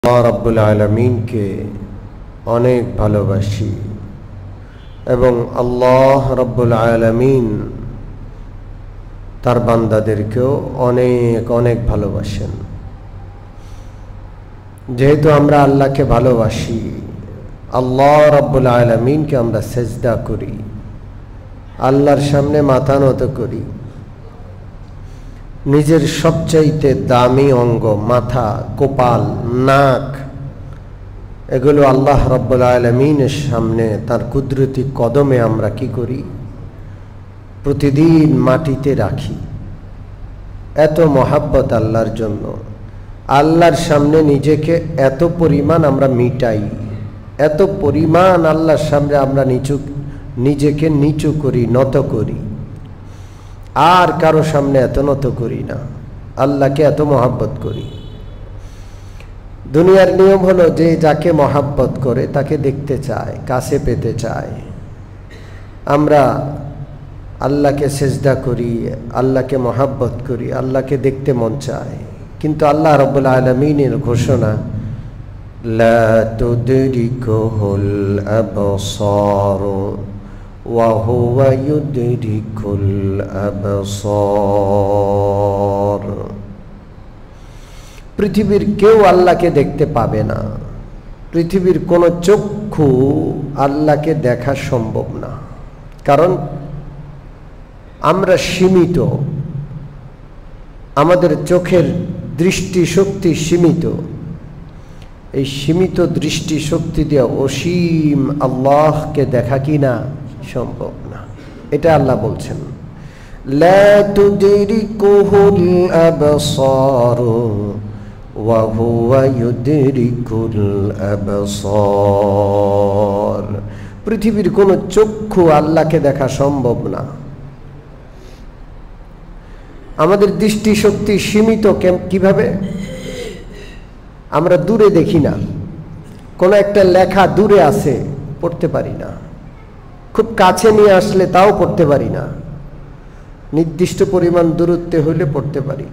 আল্লাহ রাব্বুল আলামিনকে অনেক ভালোবাসি এবং আল্লাহ রাব্বুল আলামিন তার বান্দাদেরকেও অনেক অনেক ভালোবাসেন। যেহেতু আমরা আল্লাহকে ভালোবাসি, আল্লাহ রাব্বুল আলামিনকে আমরা সেজদা করি, আল্লাহর সামনে মাথা নত করি। নিজের সবচাইতে দামি অঙ্গ মাথা, কপাল, নাক, এগুলো আল্লাহ রাব্বুল আলামিনের সামনে তার কুদরতি কদমে আমরা কি করি? প্রতিদিন মাটিতে রাখি। এত মহাব্বত আল্লাহর জন্য, আল্লাহর সামনে নিজেকে এত পরিমাণ আমরা মিটাই, এত পরিমাণ আল্লাহর সামনে আমরা নিজেকে নিচু করি, নত করি। আর কারো সামনে এত নত করি না, আল্লাহকে এত মহাব্বত করি। দুনিয়ার নিয়ম হলো যে যাকে মহাব্বত করে তাকে দেখতে চায়, কাছে পেতে চায়। আমরা আল্লাহকে সেজদা করি, আল্লাহকে মহাব্বত করি, আল্লাহকে দেখতে মন চায়। কিন্তু আল্লাহ রাব্বুল আলামিনের ঘোষণা, লা তুদরিকুহুল আবসার ওয়া হুয়া ইউদরিকুল আবসার। পৃথিবীর কেউ আল্লাহকে দেখতে পাবে না, পৃথিবীর কোনো চক্ষু আল্লাহকে দেখা সম্ভব না। কারণ আমরা সীমিত, আমাদের চোখের দৃষ্টিশক্তি সীমিত। এই সীমিত দৃষ্টিশক্তি দিয়ে অসীম আল্লাহকে দেখা কিনা সম্ভব না। এটা আল্লাহ বলছেন, লা তুদরিকুহুল আবসার ওয়া হুয়া ইউদরিকুল আবসার। পৃথিবীর কোনো চক্ষু আল্লাহকে দেখা সম্ভব না। আমাদের দৃষ্টিশক্তি সীমিত। কিভাবে? আমরা দূরে দেখি না, কোনো একটা লেখা দূরে আছে, পড়তে পারি না। খুব কাছে নিয়ে আসলে তাও পড়তে পারি না। নির্দিষ্ট পরিমাণ দূরত্বে হইলে পড়তে পারি।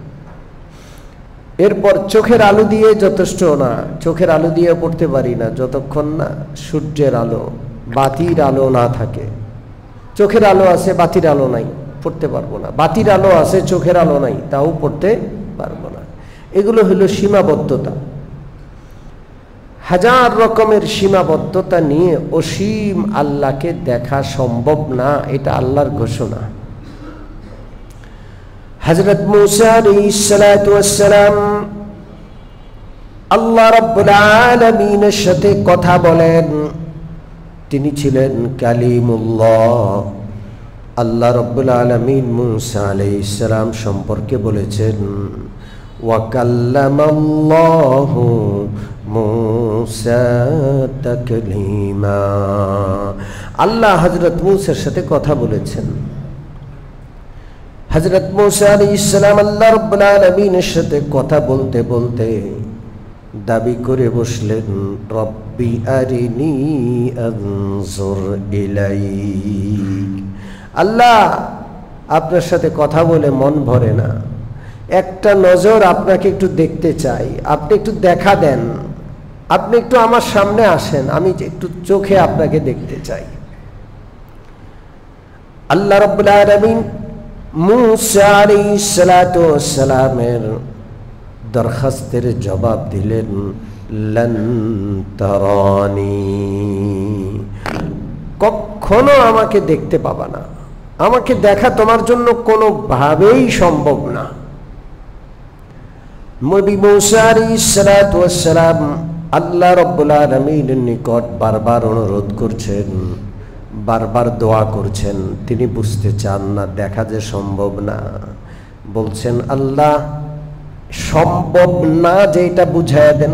এরপর চোখের আলো দিয়ে যথেষ্ট না, চোখের আলো দিয়ে পড়তে পারি না যতক্ষণ না সূর্যের আলো, বাতির আলো না থাকে। চোখের আলো আছে, বাতির আলো নাই, পড়তে পারবো না। বাতির আলো আছে, চোখের আলো নাই, তাও পড়তে পারবো না। এগুলো হলো সীমাবদ্ধতা। হাজার রকমের সীমাবদ্ধতা নিয়ে অসীম আল্লাহকে দেখা সম্ভব না, এটা আল্লাহর ঘোষণা। হযরত মূসা আলাইহিস সালাতু ওয়াস সালাম আল্লাহ রাব্বুল আলামিনের সাথে কথা বলেন। তিনি ছিলেন কালিমুল্লাহ। আল্লাহ রাব্বুল আলামিন মূসা আলাইহিস সালাম সম্পর্কে বলেছেন, ওয়া কাল্লামাল্লাহু মূসা তাকলিমা। আল্লাহ হযরত মূসার সাথে কথা বলেছেন। হযরত মূসা আলাইহিস সালাম আল্লাহ রাব্বুল আলামিনের সাথে কথা বলতে বলতে দাবি করে বসলেন, রব্বি আরিনি আনজুর ইলাইক। আল্লাহ, আপনার সাথে কথা বলে মন ভরে না, একটা নজর আপনাকে একটু দেখতে চাই, আপনি একটু দেখা দেন, আপনি একটু আমার সামনে আসেন, আমি একটু চোখে আপনাকে দেখতে চাই। আল্লাহ রাব্বুল আলামিন মূসা আলাইহিস সালাতু ওয়াস সালামের দরখাস্তের জবাব দিলেন, লান তারানি, কখনো আমাকে দেখতে পাবা না, আমাকে দেখা তোমার জন্য কোনোভাবেই সম্ভব না। নবী মূসা আলাইহিস সালাতু ওয়াস সালাম আল্লাহ রাব্বুল আলামিনের নিকট বারবার অনুরোধ করছেন, বারবার দোয়া করছেন। তিনি বুঝতে চান না, দেখা যে সম্ভব না। বলছেন, আল্লাহ, সম্ভব না যে এটা বুঝাইয়া দেন,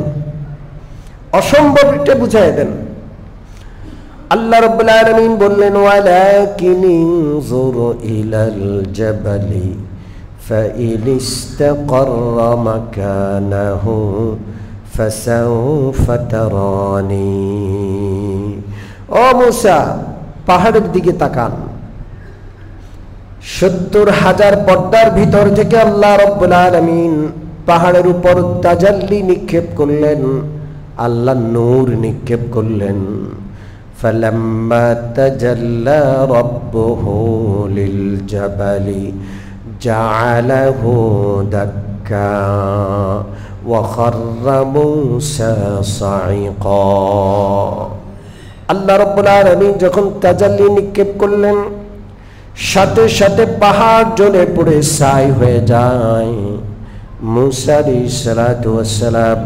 অসম্ভব এটা বুঝাইয়া দেন। আল্লাহ রাব্বুল আলামিন বললেন, ওয়ালাকিন ইনজুর ইলাল জাবালি ফাইন ইসতাকাররা মাকানাহু ফাসাউফা তারানি। ও মূসা, পাহাড়ের দিকে তাকান। ৭০,০০০ পর্দার ভিতর থেকে আল্লাহ রাব্বুল আলামিন পাহাড়ের উপর তাজাল্লি নিক্ষেপ করলেন। আল্লাহ নূর নিক্ষেপ করলেন। ফালাম্মা তাজাল্লা রাব্বুহু লিল জাবালি জাআলাহু দাক্কা ওয়া খাররা মূসা সাইকা। আল্লাহ রাব্বুল আলামিন যখন তাজাল্লি নিক্ষেপ করলেন, সাথে সাথে পাহাড় জ্বলে পড়ে ছাই হয়ে যায়। মূসা আলাইহিস সালাতু ওয়াস সালাম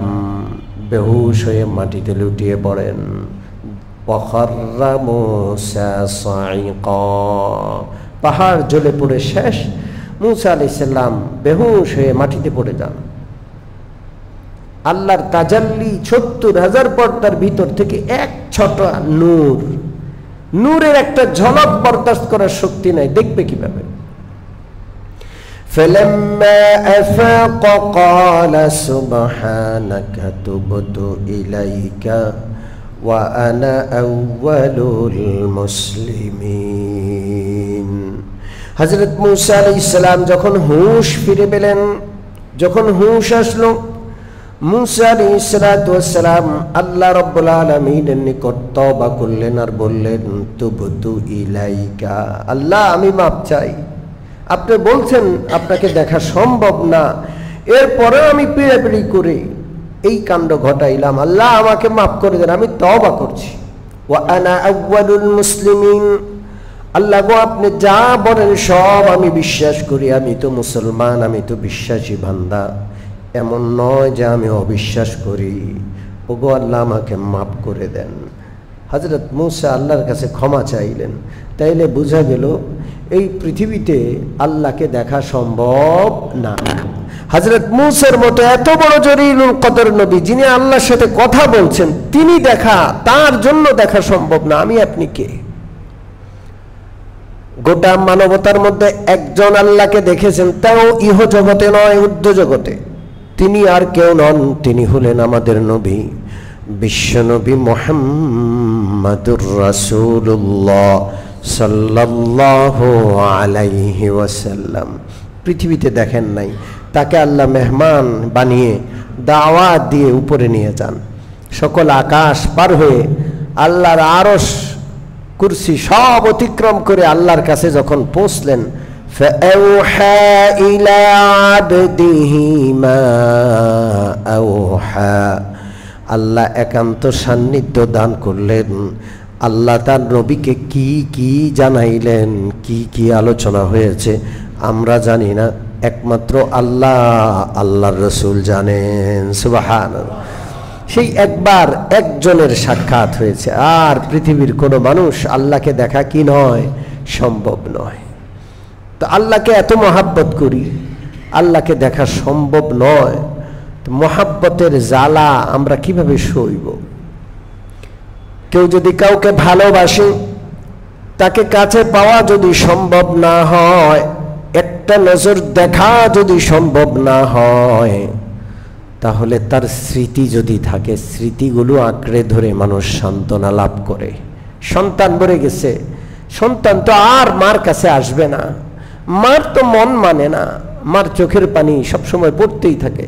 বেহুশ হয়ে মাটিতে লুটিয়ে পড়েন। ওয়া খাররা মূসা সাইকা, পাহাড় জ্বলে পড়ে শেষ। মূসা আলাইহিস সালাম বেহুশ হয়ে মাটিতে পড়ে যান। আল্লাহর তাজাল্লি ৭০,০০০ পর্দার ভিতর থেকে এক ছোট নূরের একটা ঝলক বরদাস্ত করার শক্তি নাই, দেখবে কিভাবে? فلما أفاق قال سبحانك تبت إليك وأنا أول المسلمين। হযরত মূসা আলাইহিস সালাম যখন হুঁশ ফিরে পেলেন, যখন হুঁশ আসলো, মূসা আলাইহিস সালাতু ওয়াস সালাম আল্লাহ রাব্বুল আলামিনের নিকট তওবা করলেন আর বললেন, তুবতু ইলাইকা, আল্লাহ আমি মাপ চাই। আপনি বলছেন আপনাকে দেখা সম্ভব না, এরপরেও আমি পিড়াপিড়ি করে এই কাণ্ড ঘটাইলাম, আল্লাহ আমাকে মাফ করে দেন, আমি তওবা করছি। ওয়া আনা আউয়ালুল মুসলিমিন, আল্লাহ গো আপনি যা বলেন সব আমি বিশ্বাস করি, আমি তো মুসলমান, আমি তো বিশ্বাসী বান্দা, এমন নয় যে আমি অবিশ্বাস করি। ওগো আল্লাহ আমাকে মাফ করে দেন। হযরত মূসা আল্লাহর কাছে ক্ষমা চাইলেন। তাইলে বোঝা গেল এই পৃথিবীতে আল্লাহকে দেখা সম্ভব না। হযরত মূসার মতো এত বড় জলিলুল কদর নবী, যিনি আল্লাহর সাথে কথা বলছেন, তিনি দেখা, তার জন্য দেখা সম্ভব না। আমি আপনি কে? গোটা মানবতার মধ্যে একজন আল্লাহকে দেখেছেন, তাও ইহ জগতে নয়, ঊর্ধ্ব জগতে। তিনি আর কেউ নন, তিনি হলেন আমাদের নবী, বিশ্বনবী মুহাম্মাদুর রাসূলুল্লাহ সাল্লাল্লাহু আলাইহি ওয়াসাল্লাম। পৃথিবীতে দেখেন নাই, তাকে আল্লাহ মেহমান বানিয়ে দাওয়াত দিয়ে উপরে নিয়ে যান। সকল আকাশ পার হয়ে আল্লাহর আরশ, কুরসি সব অতিক্রম করে আল্লাহর কাছে যখন পৌঁছলেন, فأوحى إلى عبده ما أوحى, আল্লাহ একান্ত সান্নিধ্য দান করলেন। আল্লাহ তার নবীকে কি কি জানাইলেন, কি কি আলোচনা হয়েছে আমরা জানি না, একমাত্র আল্লাহ, আল্লাহর রাসূল জানেন। সুবহানাল্লাহ। সেই একবার একজনের সাক্ষাৎ হয়েছে, আর পৃথিবীর কোনো মানুষ আল্লাহকে দেখা কি নয়, সম্ভব নয়। তো আল্লাহকে এত মহাব্বত করি, আল্লাহকে দেখা সম্ভব নয়, তো মহাব্বতের জ্বালা আমরা কিভাবে সইব? কেউ যদি কাউকে ভালোবাসে, তাকে কাছে পাওয়া যদি সম্ভব না হয়, একটা নজর দেখা যদি সম্ভব না হয়, তাহলে তার স্মৃতি যদি থাকে, স্মৃতিগুলো আঁকড়ে ধরে মানুষ সান্ত্বনা লাভ করে। সন্তান মরে গেছে, সন্তান তো আর মার কাছে আসবে না, মার তো মন মানে না, মার চোখের পানি সবসময় পড়তেই থাকে।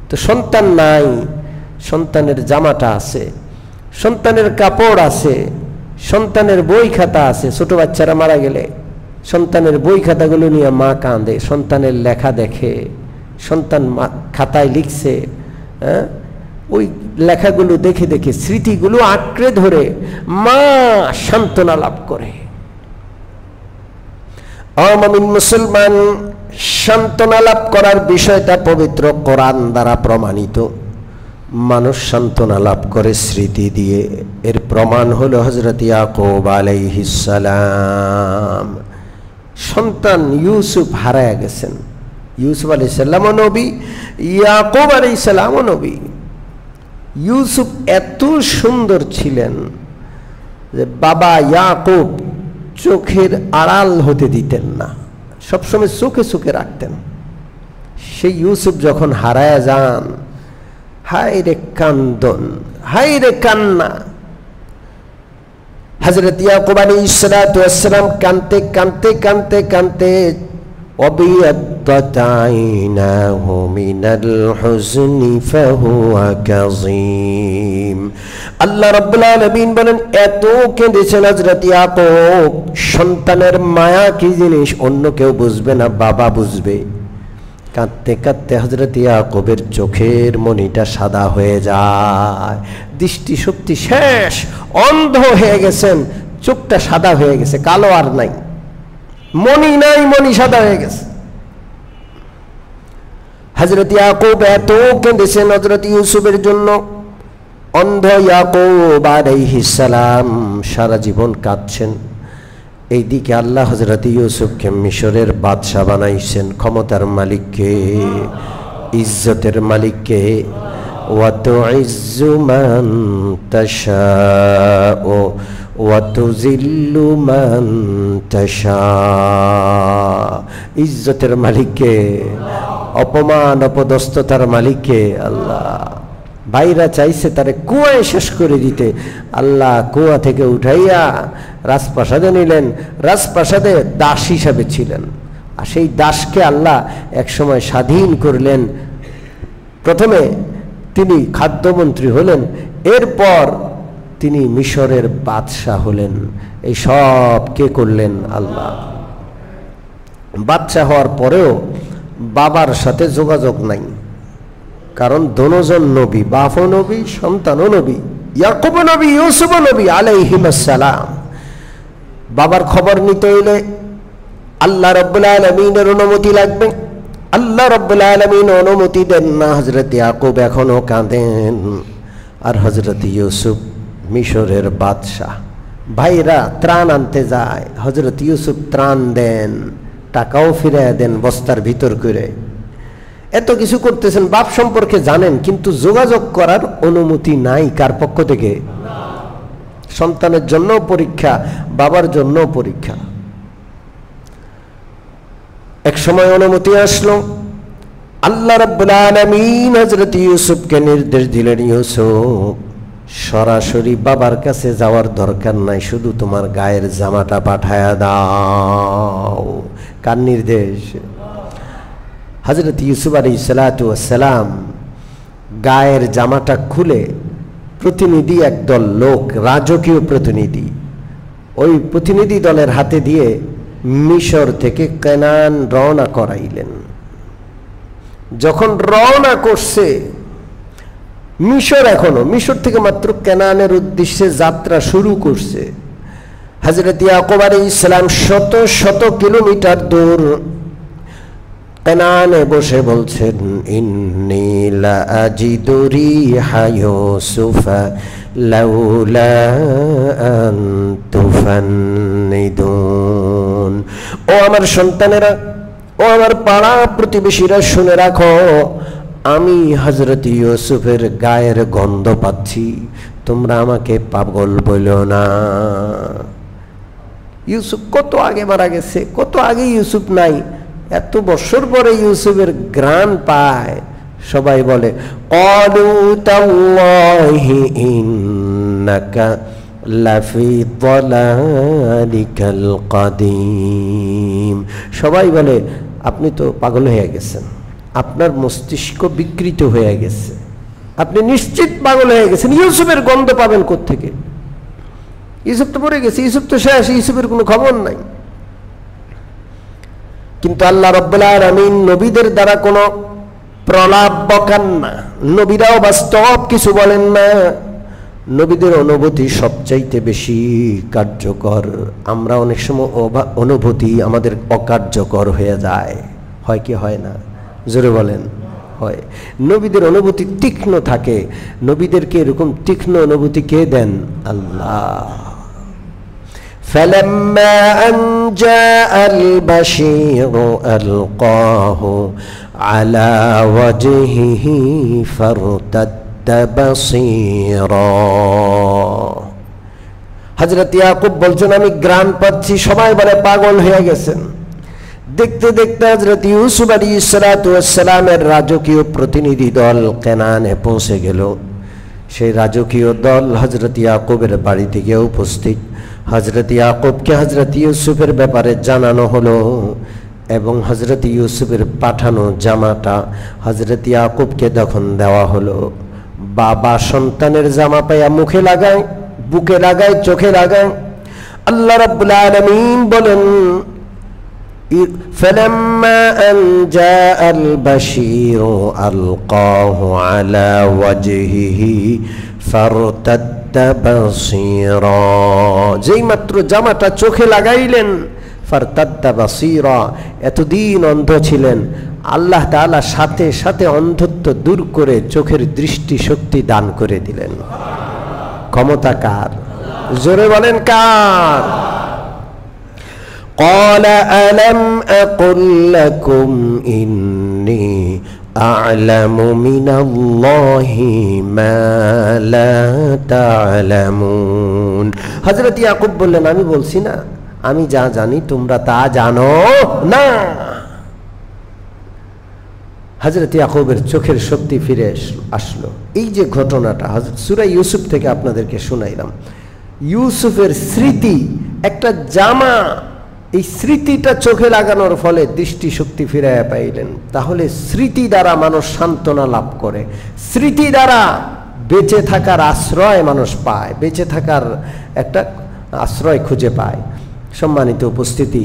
তো সন্তান নাই, সন্তানের জামাটা আছে, সন্তানের কাপড় আছে, সন্তানের বই খাতা আছে। ছোট বাচ্চারা মারা গেলে সন্তানের বই খাতাগুলো নিয়ে মা কাঁদে, সন্তানের লেখা দেখে, সন্তান খাতায় লিখছে, হ্যাঁ, ওই লেখাগুলো দেখে দেখে স্মৃতিগুলো আঁকড়ে ধরে মা সান্ত্বনা লাভ করে। মুমিন মুসলমান সান্ত্বনা লাভ করার বিষয়টা পবিত্র কোরআন দ্বারা প্রমাণিত। মানুষ সান্ত্বনা লাভ করে স্মৃতি দিয়ে। এর প্রমাণ হলো হযরত ইয়াকুব আলাইহিস সালাম। সন্তান ইউসুফ হারায়া গেছেন। ইউসুফ আলাইহিস সালামও নবী, ইয়াকুব আলাইহিস সালামও নবী। ইউসুফ এত সুন্দর ছিলেন যে বাবা ইয়াকুব চোখের আড়াল হতে দিতেন না, সবসময় চোখে চোখে রাখতেন। সেই ইউসুফ যখন হারায়া যান, হায় রে কান্দন, হায় রে কান্না। হযরত ইয়াকুব আলাইহিস সালাতু ওয়াস সালাম কানতে কানতে কানতে কানতে وبيضت عيناه من الحزن فهو كظيم আল্লাহ রাব্বুল আলামিন বলেন, এত কেঁদেছেন হযরত ইয়াকুব, সন্তানের মায়া কি জিনিস অন্য কেউ বুঝবে না, বাবা বুঝবে। কাঁদতে কাঁদতে হযরত ইয়াকুবের চোখের মণিটা সাদা হয়ে যায়, দৃষ্টিশক্তি শেষ, অন্ধ হয়ে গেছেন, চোখটা সাদা হয়ে গেছে, কালো আর নাই, মণি নাই, মণি সাদা হয়ে গেছে। হযরত ইয়াকুব এত কেঁদেছেন হযরত ইউসুফের জন্য। অন্ধ ইয়াকুব আলাইহিস সালাম সারা জীবন কাঁদছেন। এইদিকে আল্লাহ হযরত ইউসুফকে মিশরের বাদশা বানাইছেন। ক্ষমতার মালিককে, ইজ্জতের মালিককে। ওয়া তুইজ্জু মান তাশাউ ওয়া তুযিল্লু মান তাশাউ। ইজ্জতের মালিককে, অপমান অপদস্থতার মালিককে আল্লাহ। ভাইরা চাইছে তারে কুয়ায় শেষ করে দিতে, আল্লাহ কুয়া থেকে উঠাইয়া রাজপ্রাসাদে নিলেন। রাজপ্রাসাদে দাস হিসাবে ছিলেন, আর সেই দাসকে আল্লাহ একসময় স্বাধীন করলেন। প্রথমে তিনি খাদ্যমন্ত্রী হলেন, এরপর তিনি মিশরের বাদশাহ হলেন। এই সব কে করলেন? আল্লাহ। বাদশাহ হওয়ার পরেও বাবার সাথে যোগাযোগ নাই, কারণ দোনোজন নবী, বাপও নবী, সন্তানও নবী, ইয়াকুব নবী, ইউসুফ নবী আলাইহিস সালাম। বাবার খবর নিতে হইলে আল্লাহ রাব্বুল আলামিনের অনুমতি লাগবে। আল্লাহ রাব্বুল আলামিন অনুমতি দেন না। হযরত ইয়াকুব এখনো কাঁদেন, আর হযরত ইউসুফ মিশরের বাদশাহ। ভাইরা ত্রাণ আনতে যায়, হযরত ইউসুফ ত্রাণ দেন, টাকাও ফিরিয়ে দেন বস্তার ভিতর করে। এত কিছু করতেছেন, বাপ সম্পর্কে জানেন, কিন্তু যোগাযোগ করার অনুমতি নাই। কার পক্ষ থেকে? সন্তানের জন্য পরীক্ষা, বাবার জন্য পরীক্ষা। এক সময় অনুমতি আসলো। আল্লাহ রাব্বুল আলামিন হযরত ইউসুফকে নির্দেশ দিলেন, ইউসুফ সরাসরি বাবার কাছে যাওয়ার দরকার নাই, শুধু তোমার গায়ের জামাটা পাঠায়া দাও। কার নির্দেশ? হযরত ইউসুফ আলাইহিস সালাতু ওয়াস সালাম গায়ের জামাটা খুলে প্রতিনিধি একদল লোক, রাজকীয় প্রতিনিধি, ওই প্রতিনিধি দলের হাতে দিয়ে মিশর থেকে কানান রওনা করাইলেন। যখন রওনা করছে, মিশর থেকে মাত্র কানানের উদ্দেশ্যে যাত্রা শুরু করছে। হযরত ইয়াকুব আলাইহিস সালাম শত শত কিলোমিটার দূর কানানে বসে বলছেন, ইন্নী লা আজিদু রিহা ইউসুফা লাউলা আন তুফান্নিদুন। ও আমার সন্তানেরা, ও আমার পাড়া প্রতিবেশীরা, শুনে রাখো, আমি হযরত ইউসুফের গায়ের গন্ধ পাচ্ছি, তোমরা আমাকে পাগল বলো না। ইউসুফ কত আগে মারা গেছে, কত আগে ইউসুফ নাই, এত বছর পরে ইউসুফের ঘ্রাণ পায়। সবাই বলে, ক্বালু তাল্লাহি ইন্নাকা লাফি যালালিকাল কাদিম। সবাই বলে, আপনি তো পাগল হয়ে গেছেন, আপনার মস্তিষ্ক বিকৃত হয়ে গেছে, আপনি নিশ্চিত পাগল হয়ে গেছেন। ইউসুফের গন্ধ পাবেন কোত্থেকে? ইউসুফ তো মরে গেছে, ইউসুফ তো শেষ, ইউসুফের কোনো খবর নাই। কিন্তু আল্লাহ রাব্বুল আলামিন নবীদের দ্বারা কোনো প্রলাপ বকান না, নবীরাও বাস্তব কিছু বলেন না। নবীদের অনুভূতি সবচাইতে বেশি কার্যকর। আমরা অনেক সময় অনুভূতি আমাদের অকার্যকর হয়ে যায়, হয় কি হয় না? জোরে বলেন। হয়। নবীদের অনুভূতি তীক্ষ্ণ থাকে। নবীদেরকে এরকম তীক্ষ্ণ অনুভূতি কে দেন? আল্লাহ। فلما أن جاء البشير ألقاه على وجهه فارتد بصيرا। হযরত ইয়াকুব বলছেন, আমি ঘ্রাণ পাচ্ছি। সবাই বলে পাগল হয়ে গেছেন। দেখতে দেখতে হযরত ইউসুফ আলাইহিস সালাতু ওয়াস সালামের রাজকীয় প্রতিনিধি দল কানানে পৌঁছে গেল। সেই রাজকীয় দল হযরত ইয়াকুবের বাড়িতে গিয়ে উপস্থিত। হযরত ইয়াকুবকে হযরত ইউসুফের ব্যাপারে জানানো হলো এবং হযরত ইউসুফের পাঠানো জামাটা হযরত ইয়াকুবকে তখন দেওয়া হলো। বাবা সন্তানের জামা পায়া মুখে লাগায়, বুকে লাগায়, চোখে লাগায়। আল্লাহ রাব্বুল আলামিন বলেন فلما أن جاء البشير ألقاه على وجهه فارتد بصيرا, যেই মাত্র জামাটা চোখে লাগাইলেন, ফারতাদ্দা বাসীরা, এতদিন অন্ধ ছিলেন, আল্লাহ তাআলা সাথে সাথে অন্ধত্ব দূর করে চোখের দৃষ্টি শক্তি দান করে দিলেন। ক্ষমতা কার? জোরে বলেন কার? قال ألم أقل لكم إني أعلم من الله ما لا تعلمون। হযরত ইয়াকুব বললেন, আমি বলছি না আমি যা জানি তোমরা তা জানো না। হযরত ইয়াকুবের চোখের শক্তি ফিরে আসলো। এই যে ঘটনাটা সূরা ইউসুফ থেকে আপনাদেরকে শুনাইলাম, ইউসুফের স্মৃতি, একটা জামা, এই স্মৃতিটা চোখে লাগানোর ফলে দৃষ্টি শক্তি ফিরাইয়া পাইলেন। তাহলে স্মৃতি দ্বারা মানুষ সান্ত্বনা লাভ করে, স্মৃতি দ্বারা বেঁচে থাকার আশ্রয় মানুষ পায়, বেঁচে থাকার একটা আশ্রয় খুঁজে পায়। সম্মানিত উপস্থিতি,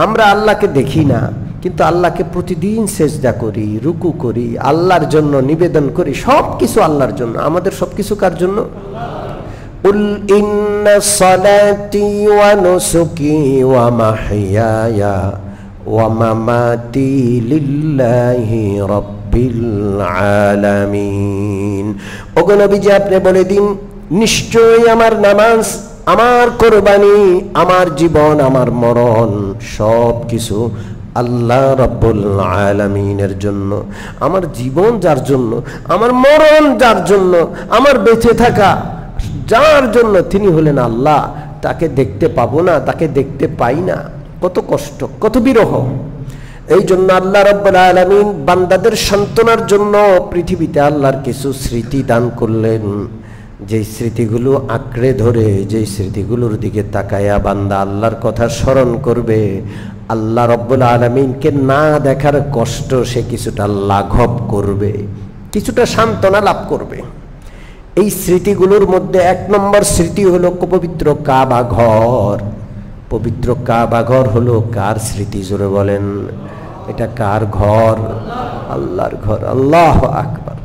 আমরা আল্লাহকে দেখি না, কিন্তু আল্লাহকে প্রতিদিন সেজদা করি, রুকু করি, আল্লাহর জন্য নিবেদন করি, সব কিছু আল্লাহর জন্য। আমাদের সব কিছু কার জন্য? قل إن صلاتي ونسكي ومحياي ومماتي لله رب العالمين। ওগো নবীজি, আপনি বলে দিন, নিশ্চয়ই আমার নামাজ, আমার কোরবানি, আমার জীবন, আমার মরণ সব কিছু আল্লাহ রাব্বুল আলামিনের জন্য। আমার জীবন যার জন্য, আমার মরণ যার জন্য, আমার বেঁচে থাকা যার জন্য, তিনি হলেন আল্লাহ। তাকে দেখতে পাবো না, তাকে দেখতে পাই না, কত কষ্ট, কত বিরহ। এই জন্য আল্লাহ রাব্বুল আলামিন বান্দাদের সান্ত্বনার জন্য পৃথিবীতে আল্লাহর কিছু স্মৃতি দান করলেন, যেই স্মৃতিগুলো আঁকড়ে ধরে, যেই স্মৃতিগুলোর দিকে তাকায়া বান্দা আল্লাহর কথা স্মরণ করবে, আল্লাহ রাব্বুল আলামিনকে না দেখার কষ্ট সে কিছুটা লাঘব করবে, কিছুটা সান্ত্বনা লাভ করবে। এই স্মৃতিগুলোর মধ্যে এক নম্বর স্মৃতি হলো পবিত্র কাবা ঘর। পবিত্র কাবা ঘর হলো কার স্মৃতি? জোরে বলেন, এটা কার ঘর? আল্লাহর ঘর। আল্লাহু আকবার,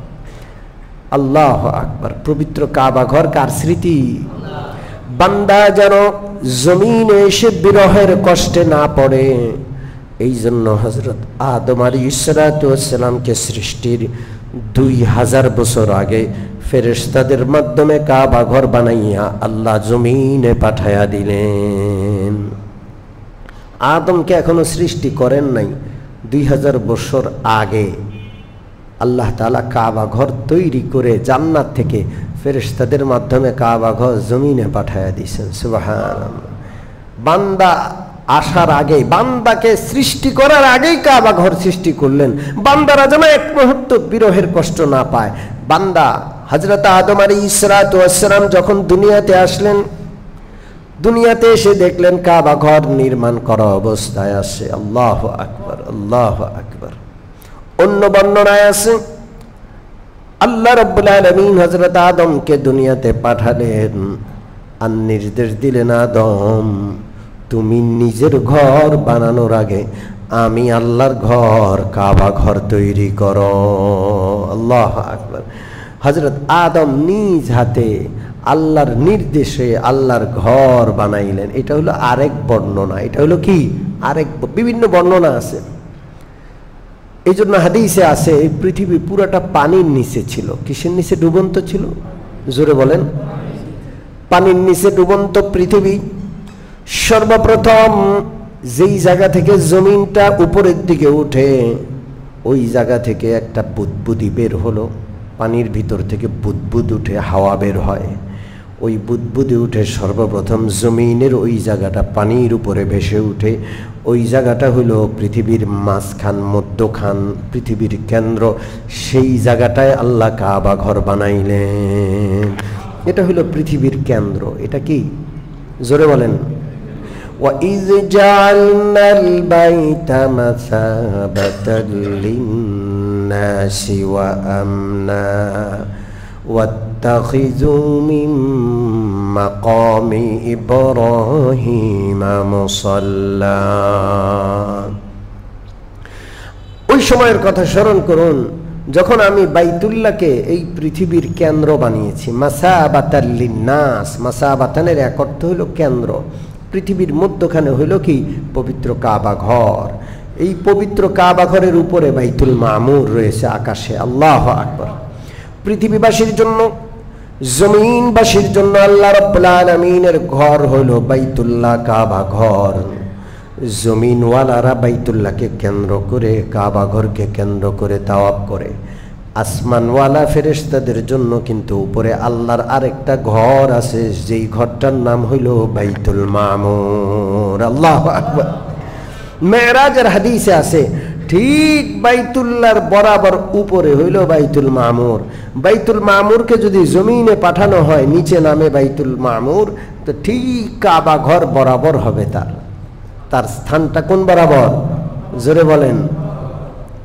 আল্লাহু আকবার। পবিত্র কাবা ঘর কার স্মৃতি? বান্দা যেন জমিনে এসে বিরহের কষ্টে না পড়ে, এই জন্য হযরত আদম আলাইহিস সালাতু ওয়াস সালামকে সৃষ্টির 2000 বছর আগে ফেরেশতাদের মাধ্যমে কাবা ঘর বানাইয়া আল্লাহ জমিনে পাঠায়া দিলেন। আদমকে এখনো সৃষ্টি করেন নাই, 2000 বছর আগে আল্লাহ তাআলা কাবা ঘর তৈরি করে জান্নাত থেকে ফেরেশতাদের মাধ্যমে কাবা ঘর জমিনে পাঠায়া দিয়েছেন। সুবহানাল্লাহ। বান্দা আসার আগে, বান্দাকে সৃষ্টি করার আগেই কাবা ঘর সৃষ্টি করলেন, বান্দারা যেন এক মুহূর্ত বিরহের কষ্ট না পায়। বান্দা হযরত আদম আলাইহিস সালাতু ওয়াস সালাম যখন দুনিয়াতে আসলেন, দুনিয়াতে এসে দেখলেন কাবা ঘর নির্মাণ করা অবস্থায় আছে। আল্লাহু আকবার, আল্লাহু আকবার। অন্য বর্ণনায় আছে আল্লাহ রাব্বুল আলামিন হযরত আদমকে দুনিয়াতে পাঠালেন আর নির্দেশ দিলেন, আদম তুমি নিজের ঘর বানানোর আগে আমি আল্লাহর ঘর, কাবা ঘর তৈরি করো। আল্লাহু আকবার। হযরত আদম নিজ হাতে আল্লাহর নির্দেশে আল্লাহর ঘর বানাইলেন। এটা হলো আরেক বর্ণনা। এটা হলো কি? আরেক, বিভিন্ন বর্ণনা আছে। এই জন্য হাদিসে আছে এই পৃথিবী পুরাটা পানির নিচে ছিল। কিসের নিচে? ডুবন্ত ছিল। জোরে বলেন, পানির নিচে ডুবন্ত পৃথিবী। সর্বপ্রথম যেই জায়গা থেকে জমিনটা উপরের দিকে উঠে, ওই জায়গা থেকে একটা বুদবুদি বের হলো। পানির ভিতর থেকে বুদবুদ উঠে হাওয়া বের হয়। ওই বুদবুদি উঠে সর্বপ্রথম জমিনের ওই জায়গাটা পানির উপরে ভেসে উঠে। ওই জায়গাটা হলো পৃথিবীর মাঝখান, মধ্যখান, পৃথিবীর কেন্দ্র। সেই জায়গাটায় আল্লাহ কাবা ঘর বানাইলেন। এটা হলো পৃথিবীর কেন্দ্র। এটা কি? জোরে বলেন। وَإِذْ جَعَلْنَا الْبَيْتَ مَثَابَةً لِلنَّاسِ وَأَمْنًا ওয়াত্তাখিযু মিন মাকামি ইব্রাহিম মুসাল্লা। ওই সময়ের কথা স্মরণ করুন যখন আমি বাইতুল্লাহকে এই পৃথিবীর কেন্দ্র বানিয়েছি। মাসাবাতাল লিন্নাস, মাসাবাতানের এক অর্থ হইল কেন্দ্র। পৃথিবীর মধ্যখানে হইল কি পবিত্র কাবা ঘর। এই পবিত্র কাবা ঘরের উপরে বাইতুল মামুর রয়েছে আকাশে। আল্লাহু আকবার। পৃথিবীবাসীর জন্য, জমিনবাসীর জন্য আল্লাহ রাব্বুল আলামিনের ঘর হইল বাইতুল্লাহ, কাবা ঘর। জমিনওয়ালারা বাইতুল্লাহকে কেন্দ্র করে, কাবা ঘরকে কেন্দ্র করে তাওয়াফ করে। আসমানওয়ালা ফেরেশতাদের জন্য কিন্তু উপরে আল্লাহর আরেকটা ঘর আছে, যেই ঘরটার নাম হইল বাইতুল মামুর। আল্লাহু আকবার। মেরাজের হাদিসে আছে ঠিক বাইতুল্লাহর বরাবর উপরে হইল বাইতুল মামুর। বাইতুল মামুরকে যদি জমিনে পাঠানো হয়, নিচে নামে বাইতুল মামুর, তো ঠিক কাবা ঘর বরাবর হবে তার স্থানটা কোন বরাবর? জোরে বলেন।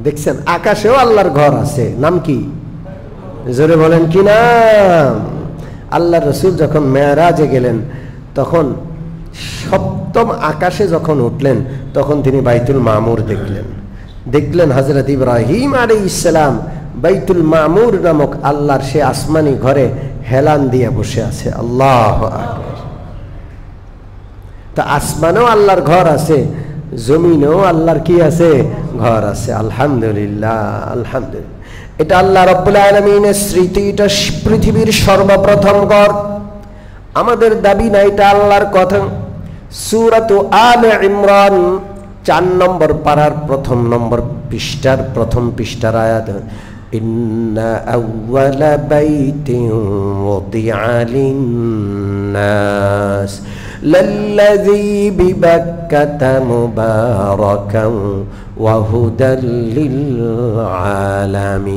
দেখছেন আকাশেও আল্লাহর ঘর আছে, নাম কি? জোরে বলেন কি নাম? আল্লাহ রসুল যখন মেরাজে গেলেন তখন সপ্তম আকাশে যখন উঠলেন তখন তিনি বাইতুল মামুর দেখলেন হযরত ইব্রাহিম আলাইহিস সালাম বাইতুল মামুর নামক আল্লাহর সে আসমানি ঘরে হেলান দিয়ে বসে আছে। আল্লাহু আকবার। তা আসমানেও আল্লাহর ঘর আছে, জমিনেও আল্লাহর কি আছে? ঘর আছে। আলহামদুলিল্লাহ, আলহামদুলিল্লাহ। এটা আল্লাহ রাব্বুল আলামিনের স্মৃতি, এটা পৃথিবীর সর্বপ্রথম ঘর। আমাদের দাবি না, এটা আল্লাহর কথা। সূরাতু আলে ইমরান 4 নম্বর পারার প্রথম পৃষ্ঠার আয়াত, ইন্না আউওয়ালা বাইতিন ওয়াদিআ লিন-নাস লাল্লাযী বিবাক্কাতা মুবারাকান ওয়া হুদাল লিল-আলামিন।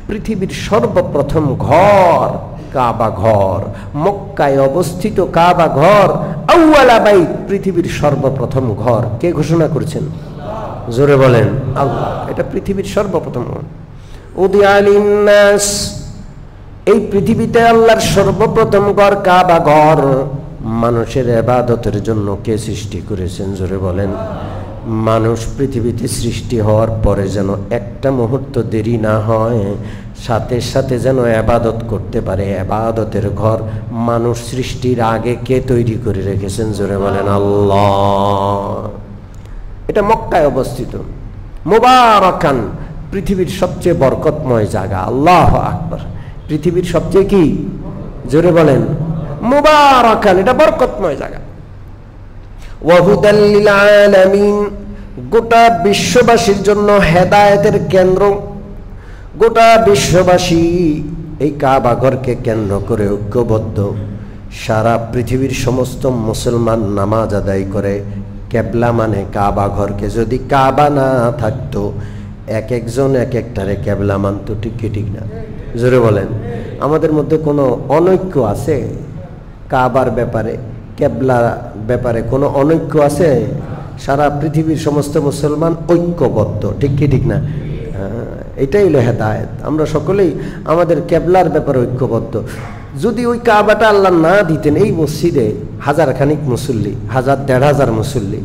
পৃথিবীর সর্বপ্রথম ঘর কাবা ঘর, মক্কায় অবস্থিত কাবা ঘর। আউওয়ালা বাইত, পৃথিবীর সর্বপ্রথম ঘর কে ঘোষণা করেছেন? জোরে বলেন আল্লাহ। এটা পৃথিবীর সর্বপ্রথম ঘর। উদিআ লিন-নাস, এই পৃথিবীতে আল্লাহর সর্বপ্রথম ঘর কাবা ঘর। মানুষের ইবাদতের জন্য কে সৃষ্টি করেছেন? জোরে বলেন। মানুষ পৃথিবীতে সৃষ্টি হওয়ার পরে যেন একটা মুহূর্ত দেরি না হয়, সাথে সাথে যেন ইবাদত করতে পারে। ইবাদতের ঘর মানুষ সৃষ্টির আগে কে তৈরি করে রেখেছেন? জোরে বলেন আল্লাহ। এটা মক্কায় অবস্থিত। মুবারাকান, পৃথিবীর সবচেয়ে বরকতময় জায়গা। আল্লাহু আকবার। পৃথিবীর সবচেয়ে কি? জোরে বলেন মুবারাকান, এটা বরকতময় জায়গা। ওয়া হুদাল লিল আলামিন, গোটা বিশ্ববাসীর জন্য হেদায়েতের কেন্দ্র। গোটা বিশ্ববাসী এই কাবা ঘরকে কেন্দ্র করে ঐক্যবদ্ধ। সারা পৃথিবীর সমস্ত মুসলমান নামাজ আদায় করে কেবলা মানে কাবা ঘরকে। যদি কাবা না থাকতো এক একজন এক একটারে কেবলা মানতো, ঠিক না? জোরে বলেন। আমাদের মধ্যে কোনো অনৈক্য আছে কাবার ব্যাপারে, কেবলার ব্যাপারে কোনো অনৈক্য আছে? সারা পৃথিবীর সমস্ত মুসলমান ঐক্যবদ্ধ, ঠিক না? এটাই হলো হেদায়েত। আমরা সকলেই আমাদের কেবলার ব্যাপারে ঐক্যবদ্ধ। যদি ওই কাবাটা আল্লাহ না দিতেন, এই মসজিদে হাজার খানিক মুসল্লি, 1000-1500 মুসল্লি,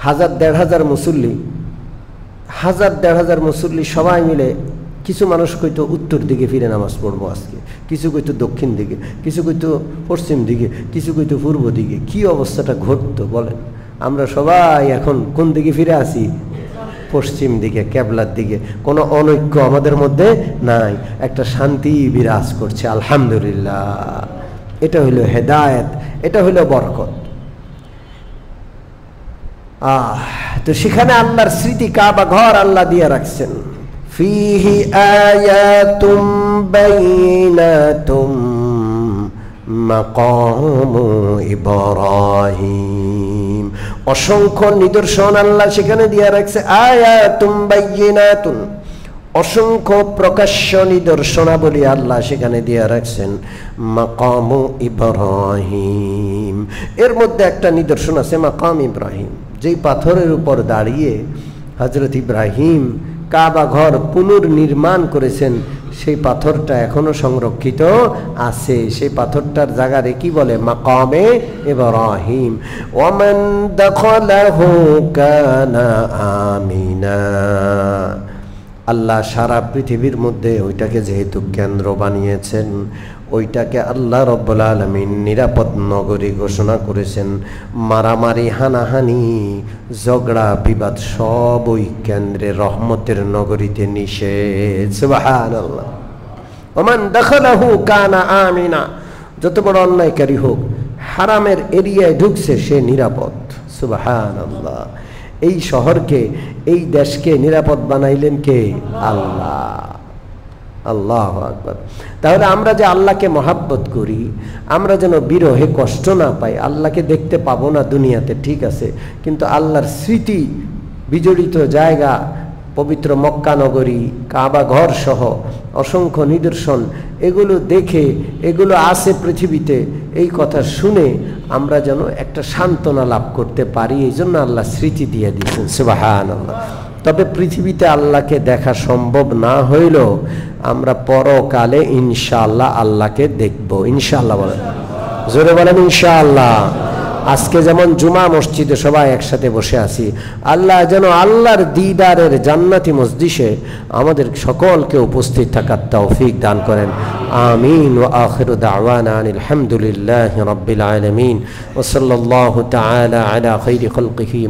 1000-1500 মুসল্লি, 1000-1500 মুসল্লি সবাই মিলে, কিছু মানুষ কইতো উত্তর দিকে ফিরে নামাজ পড়বো আজকে, কিছু কইতো দক্ষিণ দিকে, কিছু কইতো পশ্চিম দিকে, কিছু কইতো পূর্ব দিকে। কি অবস্থাটা ঘটতো বলেন? আমরা সবাই এখন কোন দিকে ফিরে আসি? পশ্চিম দিকে, কেবলার দিকে। কোনো অনৈক্য আমাদের মধ্যে নাই, একটা শান্তি বিরাজ করছে। আলহামদুলিল্লাহ। এটা হইল হেদায়েত, এটা হইল বরকত। তো সেখানে আল্লাহর স্মৃতি, কাবা ঘর আল্লাহ দিয়ে রাখছেন। ফিহি আয়াতুম বাইনাতুম মাকামু ইব্রাহিম, অসংখ্য নিদর্শন আল্লাহ সেখানে দিয়ে রাখছে। আয়াতুম বাইনাতুন, অসংখ্য প্রকাশ্য নিদর্শনাবলী আল্লাহ সেখানে দিয়ে রাখছেন। মাকামু ইব্রাহিম, এর মধ্যে একটা নিদর্শন আছে মাকাম ইব্রাহিম, যেই পাথরের উপর দাঁড়িয়ে হযরত ইব্রাহিম কাবা ঘর পুনর্নির্মাণ করেছেন, সেই পাথরটা এখনো সংরক্ষিত আছে। সেই পাথরটার জায়গারে কি বলে? মাকামে ইব্রাহিম। ওয়ামান দাখালাহু কানা আমিনা। আল্লাহ সারা পৃথিবীর মধ্যে ওইটাকে যেহেতু কেন্দ্র বানিয়েছেন, ওইটাকে আল্লাহ রব্বুল আলামিন নিরাপদ নগরী ঘোষণা করেছেন। মারামারি, হানাহানি, ঝগড়া বিবাদ সব ওই কেন্দ্রে রহমতের নগরীতে নিষেধ। সুবহানাল্লাহ। ওমান দাখালাহু কানা আমিনা। যত বড় অন্যায়কারী হোক, হারামের এরিয়ায় ঢুকছে, সে নিরাপদ। সুবহানাল্লাহ। এই শহরকে, এই দেশকে নিরাপদ বানাইলেন কে? আল্লাহ। আল্লাহু আকবার। তাহলে আমরা যে আল্লাহকে মহাব্বত করি, আমরা যেন বিরহে কষ্ট না পাই। আল্লাহকে দেখতে পাবো না দুনিয়াতে, ঠিক আছে, কিন্তু আল্লাহর স্মৃতি বিজড়িত জায়গা, পবিত্র মক্কা নগরী, কাবা ঘর সহ অসংখ্য নিদর্শন, এগুলো দেখে, এগুলো আছে পৃথিবীতে, এই কথা শুনে আমরা যেন একটা সান্ত্বনা লাভ করতে পারি। এই জন্য আল্লাহ স্মৃতি দিয়ে দিয়েছেন। সুবহানাল্লাহ। তবে পৃথিবীতে আল্লাহকে দেখা সম্ভব না হইলেও আমরা পরকালে ইনশাআল্লাহ আল্লাহকে দেখব। ইনশাআল্লাহ বলেন, জোরে বলেন ইনশাআল্লাহ। আজকে যেমন জুমা মসজিদে সবাই একসাথে বসে আছি, আল্লাহ যেন আল্লাহর দিদারের জান্নাতি মজলিসে আমাদের সকলকে উপস্থিত থাকার তৌফিক দান করেন। আমিন। ওয়া আখিরু দাওয়ানা আনিল হামদুলিল্লাহি রাব্বিল আলামিন ওয়া সাল্লাল্লাহু তাআলা আলা খাইরি খালকিহি।